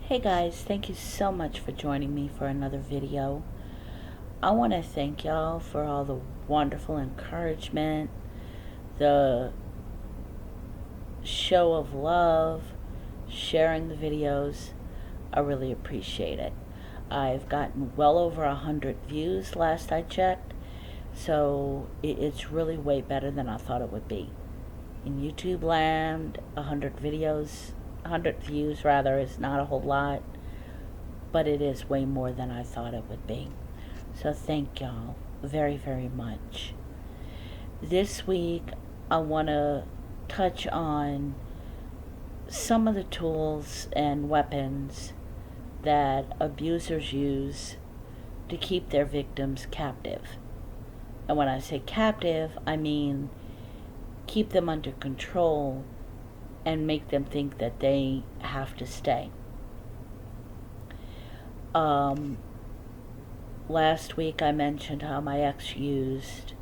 Hey guys, thank you so much for joining me for another video. I want to thank y'all for all the wonderful encouragement, the show of love, sharing the videos. I really appreciate it. I've gotten well over 100 views last I checked, so it's really way better than I thought it would be. In YouTube land, 100 videos, 100 views rather, is not a whole lot, but it is way more than I thought it would be. So thank y'all very, very much. This week, I want to touch on some of the tools and weapons that abusers use to keep their victims captive. And when I say captive, I mean keep them under control and make them think that they have to stay. Last week I mentioned how my ex used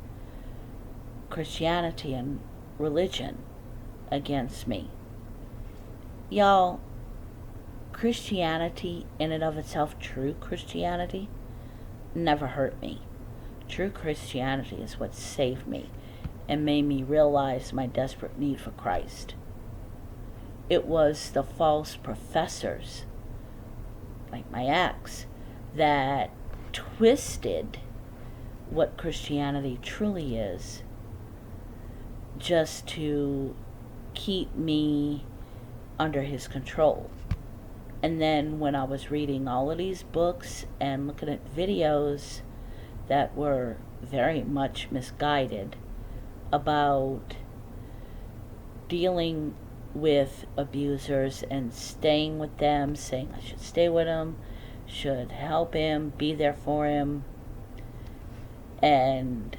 Christianity and religion against me. Y'all, Christianity in and of itself, true Christianity, never hurt me. True Christianity is what saved me and made me realize my desperate need for Christ. It was the false professors, like my ex, that twisted what Christianity truly is just to keep me under his control. And then when I was reading all of these books and looking at videos that were very much misguided about dealing with abusers and staying with them, saying I should stay with him, should help him, be there for him, and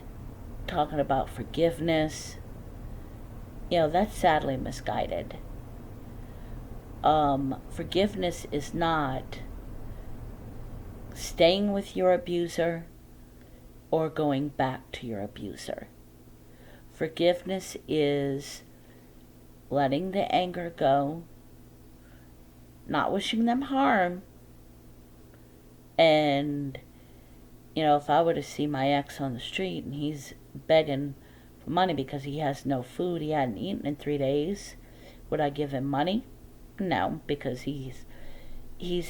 talking about forgiveness, that's sadly misguided. Forgiveness is not staying with your abuser or going back to your abuser. Forgiveness is letting the anger go, not wishing them harm, and if I were to see my ex on the street and he's begging for money because he has no food, he hadn't eaten in 3 days, would I give him money? No, because he's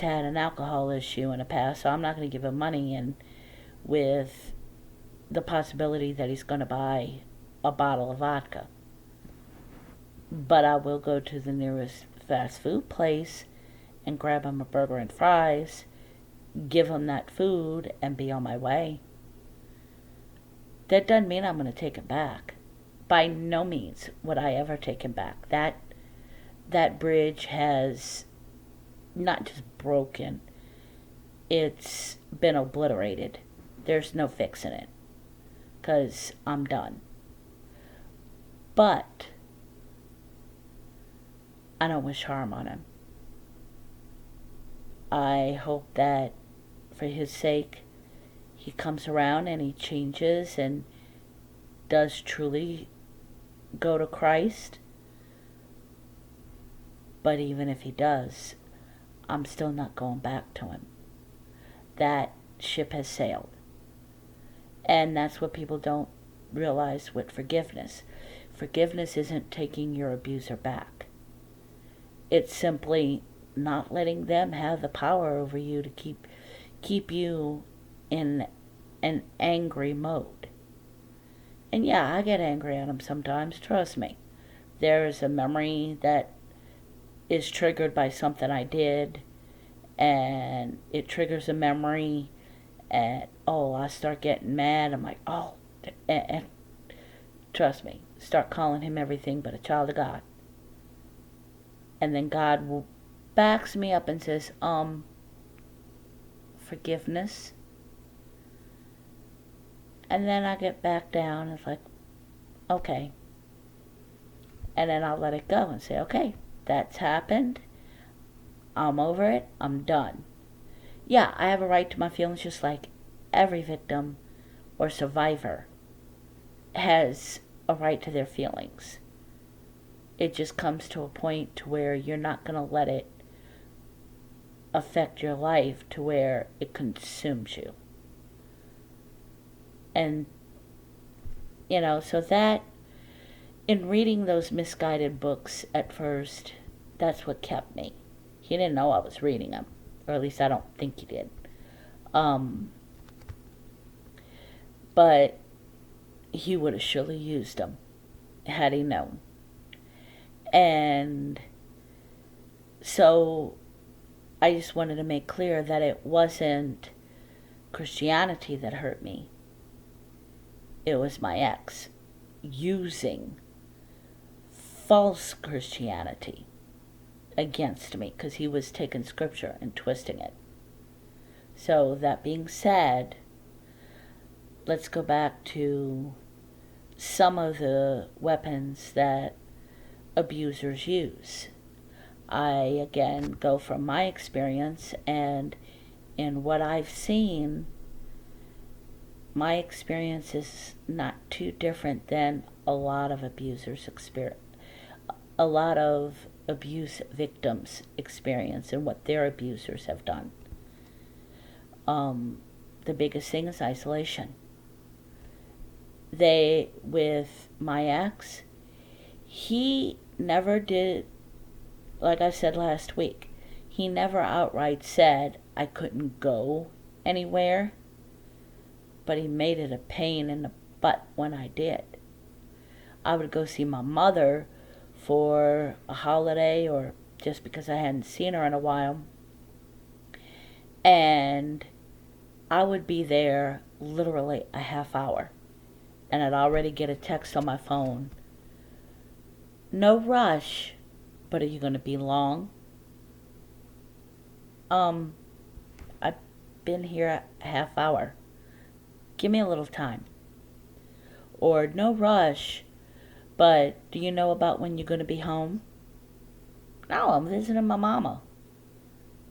had an alcohol issue in the past, so I'm not going to give him money, and with the possibility that he's going to buy a bottle of vodka. But I will go to the nearest fast food place and grab him a burger and fries, give him that food, and be on my way. That doesn't mean I'm going to take him back. By no means would I ever take him back. That bridge has not just broken, it's been obliterated. There's no fixing it, because I'm done. But I don't wish harm on him. I hope that for his sake he comes around and he changes and does truly go to Christ. But even if he does, I'm still not going back to him. That ship has sailed. And that's what people don't realize with forgiveness. Forgiveness isn't taking your abuser back. It's simply not letting them have the power over you to keep you in an angry mode. And yeah, I get angry at them sometimes, trust me. There is a memory that is triggered by something I did, and it triggers a memory, and I start getting mad. I'm like, and trust me, start calling him everything but a child of God. And then God will backs me up and says, forgiveness. And then I get back down and it's like, okay. And then I'll let it go and say, okay, that's happened. I'm over it. I'm done. Yeah, I have a right to my feelings just like every victim or survivor has a right to their feelings. It just comes to a point to where you're not going to let it affect your life to where it consumes you. And, so that, in reading those misguided books at first, that's what kept me. He didn't know I was reading them, or at least I don't think he did. But he would have surely used them had he known. And so I just wanted to make clear that it wasn't Christianity that hurt me. It was my ex using false Christianity against me, because he was taking scripture and twisting it. So that being said, let's go back to some of the weapons that abusers use. I again go from my experience, and in what I've seen, my experience is not too different than a lot of abusers' experience, a lot of abuse victims' experience and what their abusers have done. The biggest thing is isolation. With my ex, he never did, like I said last week, he never outright said I couldn't go anywhere, but he made it a pain in the butt when I did. I would go see my mother for a holiday or just because I hadn't seen her in a while, and I would be there literally a half hour, and I'd already get a text on my phone. No rush, but are you going to be long? I've been here a half hour. Give me a little time. Or no rush, but do you know about when you're going to be home? No, I'm visiting my mama.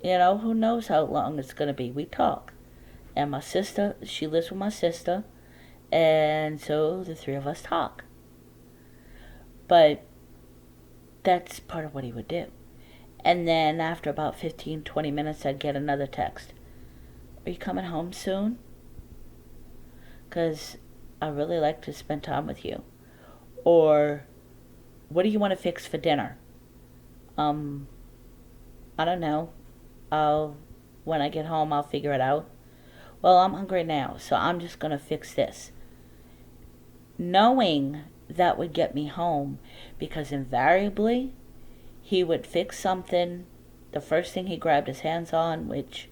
Who knows how long it's going to be. We talk. And my sister, she lives with my sister, and so the three of us talk. But that's part of what he would do. And then after about 15-20 minutes, I'd get another text. Are you coming home soon? Because I really like to spend time with you. Or, what do you want to fix for dinner? I don't know. When I get home, I'll figure it out. Well, I'm hungry now, so I'm just going to fix this. Knowing that would get me home, because invariably he would fix something, the first thing he grabbed his hands on, which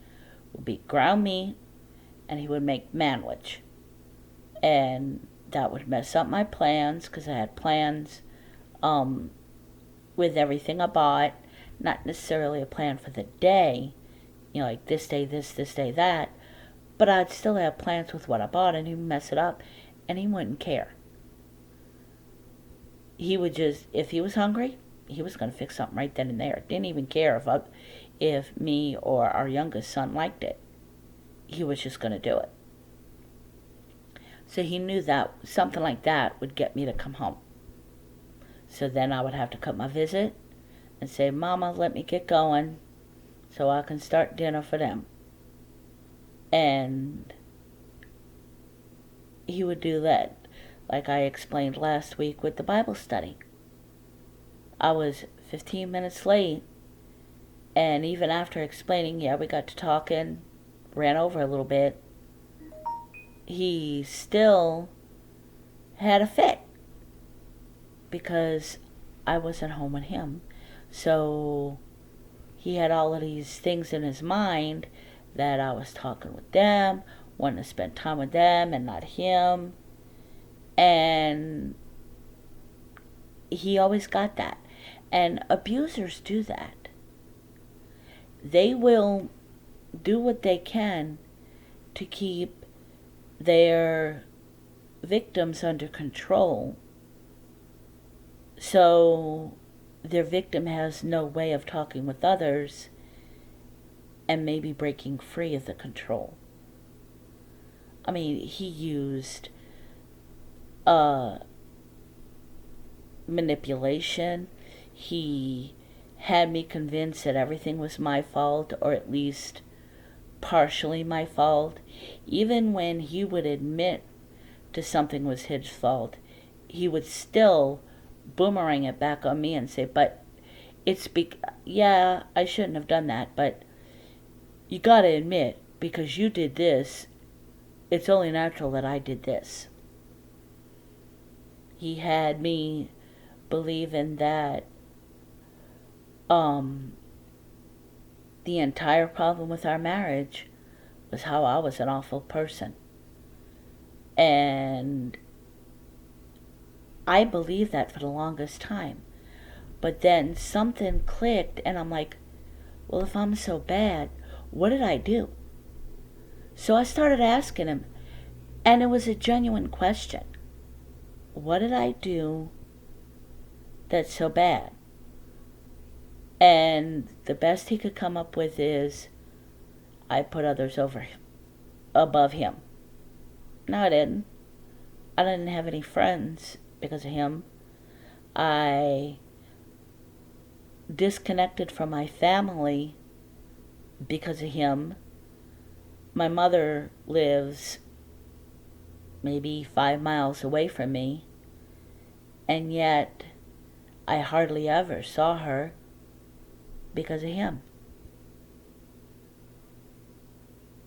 would be ground meat, and he would make manwich. And that would mess up my plans, because I had plans with everything I bought, not necessarily a plan for the day, like this day this, this day that, but I'd still have plans with what I bought, and he'd mess it up, and he wouldn't care. He would just, if he was hungry, he was going to fix something right then and there. Didn't even care if me or our youngest son liked it. He was just going to do it. So he knew that something like that would get me to come home. So then I would have to cut my visit and say, Mama, let me get going so I can start dinner for them. And he would do that, like I explained last week with the Bible study. I was 15 minutes late, and even after explaining, we got to talking, ran over a little bit, he still had a fit because I wasn't home with him. So he had all of these things in his mind that I was talking with them, wanting to spend time with them and not him. And he always got that. And abusers do that. They will do what they can to keep their victims under control, so their victim has no way of talking with others and maybe breaking free of the control. I mean, he used manipulation. He had me convinced that everything was my fault, or at least partially my fault. Even when he would admit to something was his fault, he would still boomerang it back on me and say, but yeah, I shouldn't have done that, but you gotta admit, because you did this, it's only natural that I did this. He had me believing that the entire problem with our marriage was how I was an awful person. And I believed that for the longest time. But then something clicked, and I'm like, well, if I'm so bad, what did I do? So I started asking him, and it was a genuine question. What did I do that's so bad? And the best he could come up with is, I put others above him. No, I didn't. I didn't have any friends because of him. I disconnected from my family because of him. My mother lives maybe 5 miles away from me, and yet I hardly ever saw her because of him.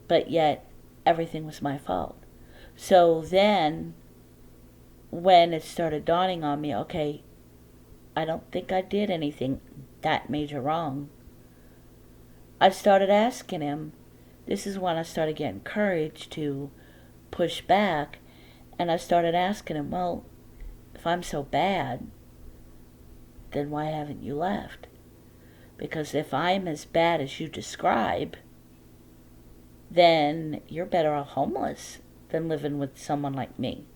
But yet everything was my fault. So then when it started dawning on me, okay, I don't think I did anything that major wrong, I started asking him. This is when I started getting courage to push back, and I started asking him, well, if I'm so bad, then why haven't you left? Because if I'm as bad as you describe, then you're better off homeless than living with someone like me.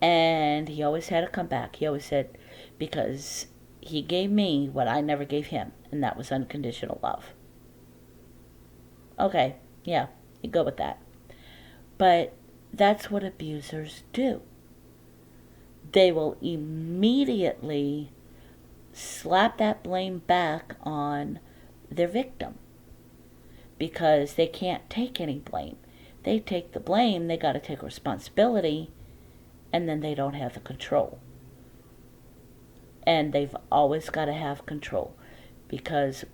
And he always had to come back. He always said, because he gave me what I never gave him, and that was unconditional love. Okay, yeah, you go with that. But that's what abusers do. They will immediately slap that blame back on their victim because they can't take any blame. They take the blame, they got to take responsibility, and then they don't have the control. And they've always got to have control, because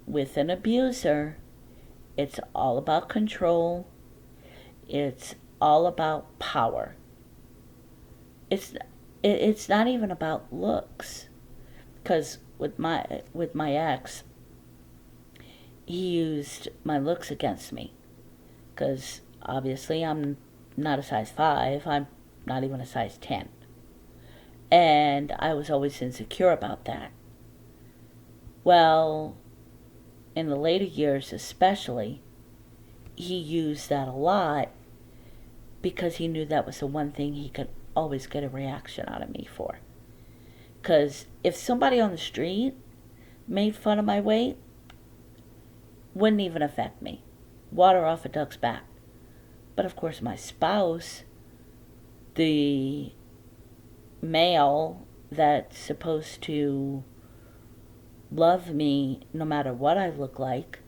with an abuser, it's all about control. It's all about power. It's not even about looks, because with my ex, he used my looks against me, because obviously I'm not a size 5, I'm not even a size 10, and I was always insecure about that. Well, in the later years especially, he used that a lot because he knew that was the one thing he could always get a reaction out of me for. Because if somebody on the street made fun of my weight, wouldn't even affect me. Water off a duck's back. But of course my spouse, the male that's supposed to love me no matter what I look like,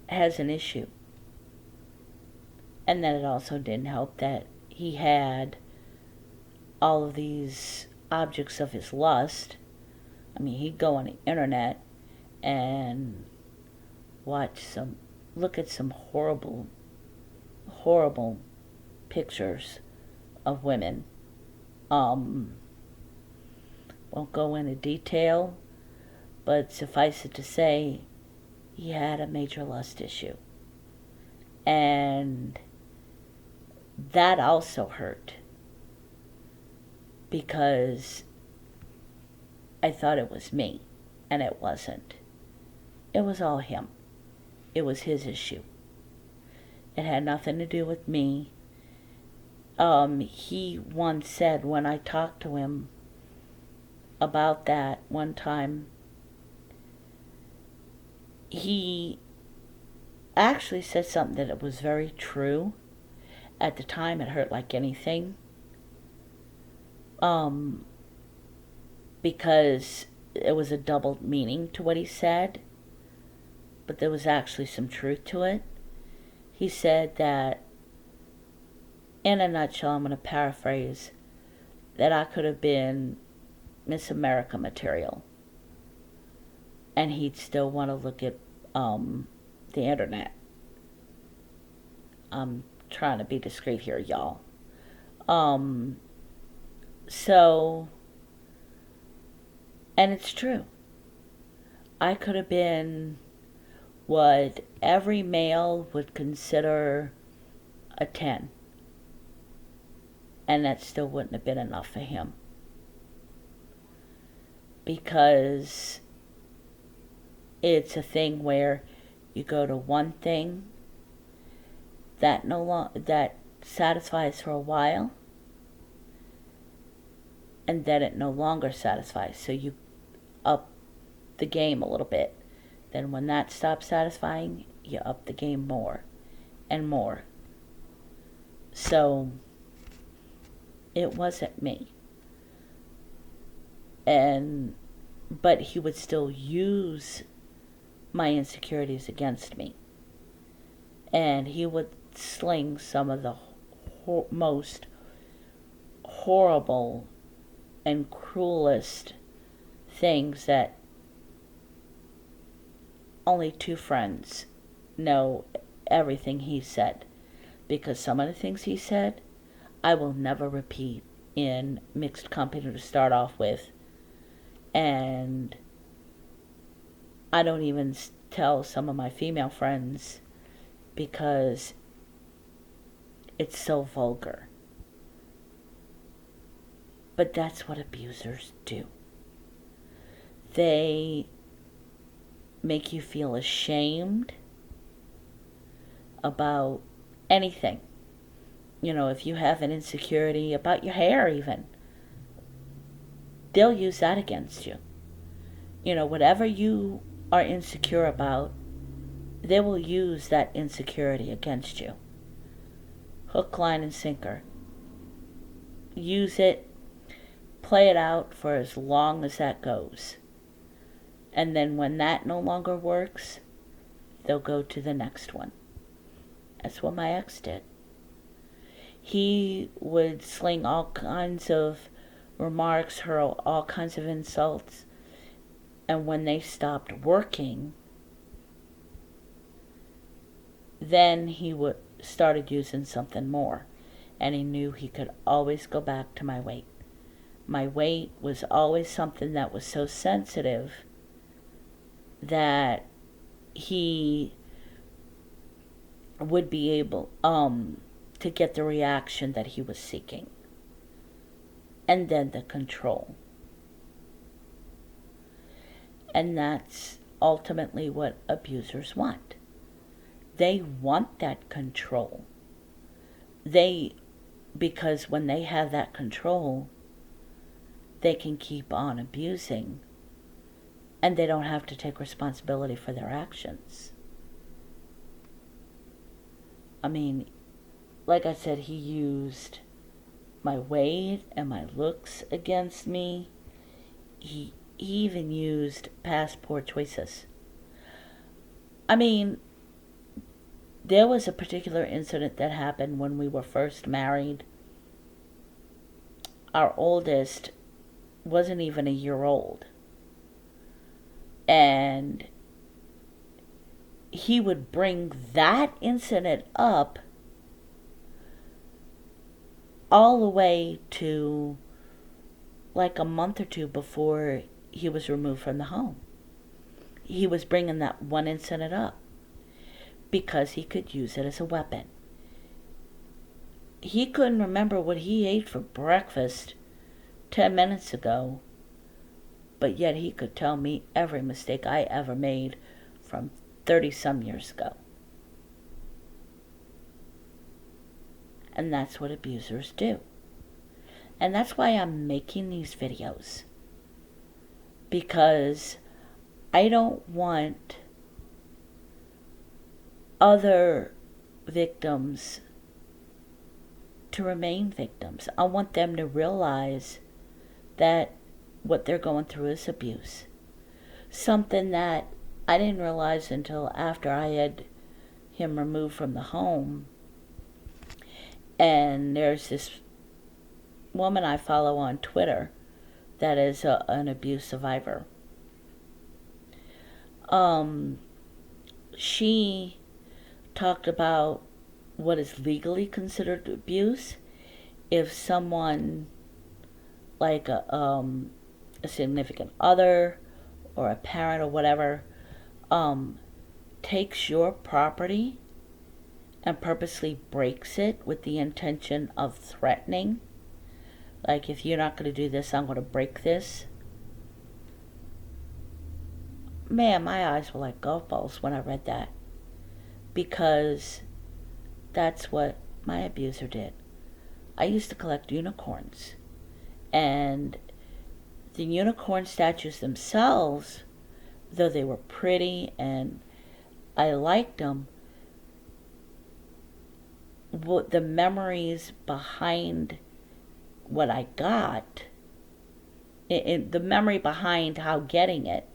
has an issue. And then it also didn't help that he had all of these objects of his lust. I mean, he'd go on the internet and look at some horrible, horrible pictures of women. Won't go into detail, but suffice it to say, he had a major lust issue. And that also hurt, because I thought it was me, and it wasn't. It was all him. It was his issue. It had nothing to do with me. He once said, when I talked to him about that one time, he actually said something that was very true. At the time, it hurt like anything. um, because it was a double meaning to what he said, but there was actually some truth to it. He said that, in a nutshell, I'm going to paraphrase, that I could have been Miss America material, and he'd still want to look at the internet. I'm trying to be discreet here, y'all. So, and it's true. I could have been what every male would consider a 10. And that still wouldn't have been enough for him. Because it's a thing where you go to one thing that that satisfies for a while, and then it no longer satisfies. So you up the game a little bit. Then when that stops satisfying, you up the game more and more. So it wasn't me. But he would still use my insecurities against me. And he would sling some of the most horrible and cruelest things that only two friends know everything he said. Because some of the things he said, I will never repeat in mixed company to start off with. And I don't even tell some of my female friends because it's so vulgar. But that's what abusers do. They make you feel ashamed about anything. You know, if you have an insecurity about your hair even, they'll use that against you. You know, whatever you are insecure about, they will use that insecurity against you. Hook, line, and sinker. Use it, play it out for as long as that goes. And then when that no longer works, they'll go to the next one. That's what my ex did. He would sling all kinds of remarks, hurl all kinds of insults. And when they stopped working, then he started using something more. And he knew he could always go back to my weight. My weight was always something that was so sensitive that he would be able to get the reaction that he was seeking. And then the control. And that's ultimately what abusers want. They want that control. Because when they have that control, they can keep on abusing, and they don't have to take responsibility for their actions. I mean, like I said, he used my weight and my looks against me. He even used past poor choices. I mean, there was a particular incident that happened when we were first married. Our oldest wasn't even a year old. And he would bring that incident up all the way to like a month or two before he was removed from the home. He was bringing that one incident up because he could use it as a weapon. He couldn't remember what he ate for breakfast 10 minutes ago, but yet he could tell me every mistake I ever made from 30-some years ago. And that's what abusers do. And that's why I'm making these videos. Because I don't want other victims to remain victims. I want them to realize that what they're going through is abuse. Something that I didn't realize until after I had him removed from the home. And there's this woman I follow on Twitter that is an abuse survivor. She talked about what is legally considered abuse if someone, like a significant other or a parent or whatever, takes your property and purposely breaks it with the intention of threatening. Like, if you're not going to do this, I'm going to break this. Man, my eyes were like golf balls when I read that. Because that's what my abuser did. I used to collect unicorns. And the unicorn statues themselves, though they were pretty and I liked them, the memories behind what I got, the memory behind how getting it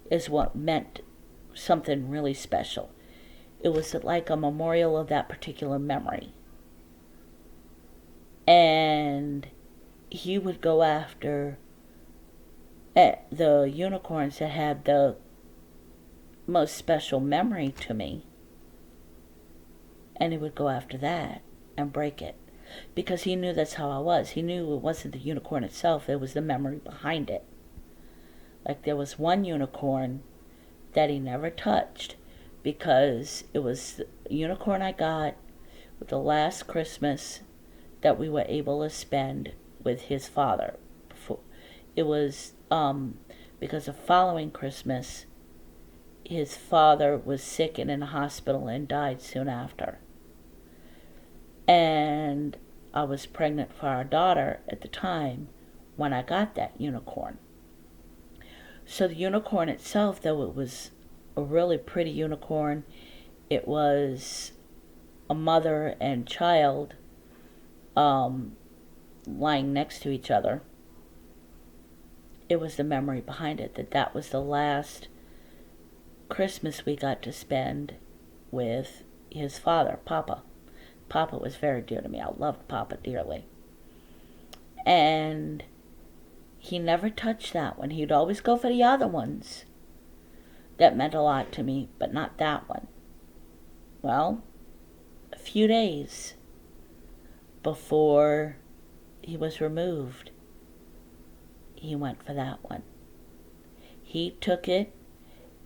is what meant something really special. It was like a memorial of that particular memory. And he would go after the unicorns that had the most special memory to me. And he would go after that and break it. Because he knew that's how I was. He knew it wasn't the unicorn itself, it was the memory behind it. Like, there was one unicorn that he never touched because it was the unicorn I got with the last Christmas that we were able to spend with his father. It was because the following Christmas, his father was sick and in a hospital and died soon after. And I was pregnant for our daughter at the time when I got that unicorn. So the unicorn itself, though it was a really pretty unicorn, it was a mother and child lying next to each other. It was the memory behind it, that was the last Christmas we got to spend with his father, Papa. Papa was very dear to me. I loved Papa dearly. And he never touched that one. He'd always go for the other ones that meant a lot to me, but not that one. Well, a few days before he was removed, he went for that one. He took it,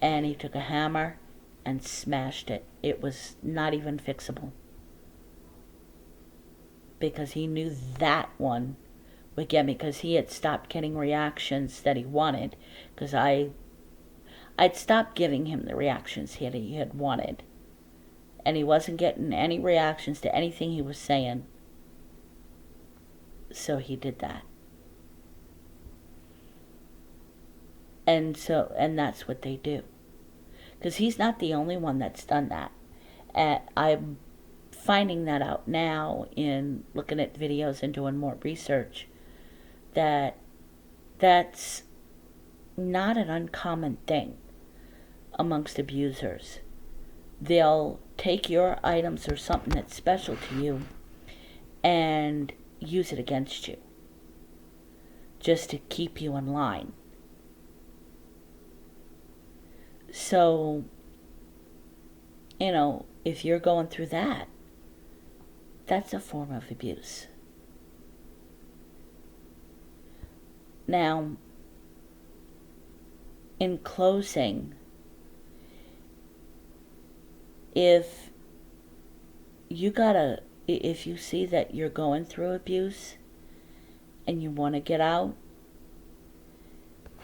and he took a hammer and smashed it. It was not even fixable. Because he knew that one would get me, because he had stopped getting reactions that he wanted, because I'd stopped giving him the reactions he had wanted, and he wasn't getting any reactions to anything he was saying, so he did that. And that's what they do, because he's not the only one that's done that. I'm finding that out now in looking at videos and doing more research, that's not an uncommon thing amongst abusers. They'll take your items or something that's special to you and use it against you just to keep you in line. So, if you're going through that, that's a form of abuse. Now, in closing, if you see that you're going through abuse and you want to get out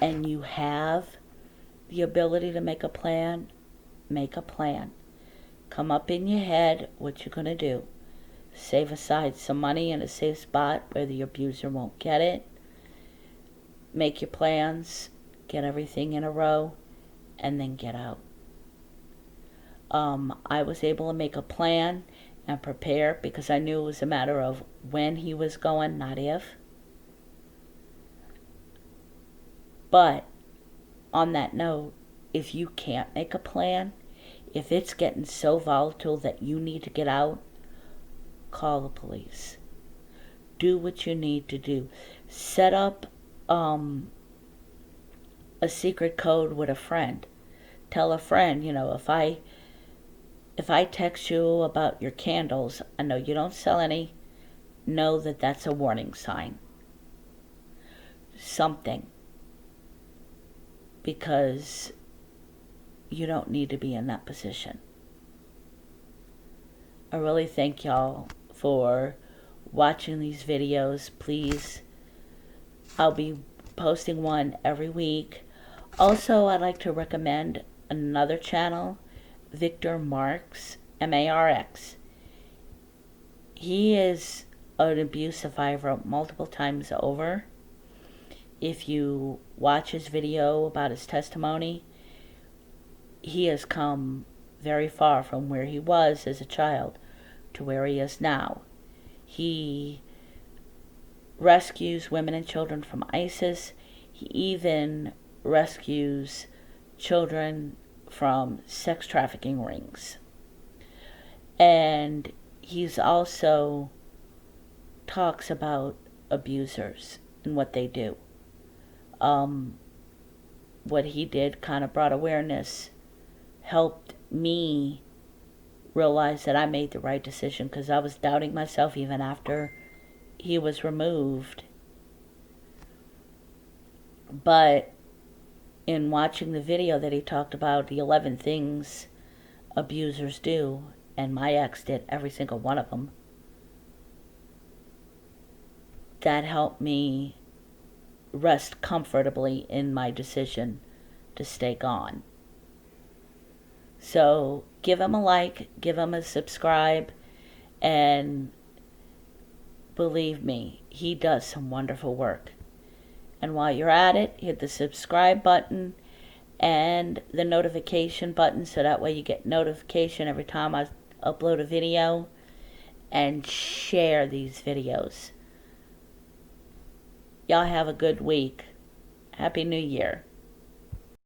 and you have the ability to make a plan, make a plan. Come up in your head what you're going to do. Save aside some money in a safe spot where the abuser won't get it. Make your plans, get everything in a row, and then get out. I was able to make a plan and prepare because I knew it was a matter of when he was going, not if. But on that note, if you can't make a plan, if it's getting so volatile that you need to get out, call the police. Do what you need to do. Set up a secret code with a friend. Tell a friend, if I text you about your candles, I know you don't sell any, know that that's a warning sign. Something. Because you don't need to be in that position. I really thank y'all for watching these videos. Please, I'll be posting one every week. Also, I'd like to recommend another channel, Victor Marx, M-A-R-X. He is an abuse survivor multiple times over. If you watch his video about his testimony, he has come very far from where he was as a child to where he is now. He rescues women and children from ISIS. He even rescues children from sex trafficking rings. And he's also talks about abusers and what they do. What he did kind of brought awareness, helped me realize that I made the right decision, because I was doubting myself even after he was removed. But in watching the video that he talked about, the 11 things abusers do, and my ex did every single one of them, that helped me rest comfortably in my decision to stay gone. So give him a like, give him a subscribe, and believe me, he does some wonderful work. And while you're at it, hit the subscribe button and the notification button, so that way you get notification every time I upload a video, and share these videos. Y'all have a good week. Happy New Year.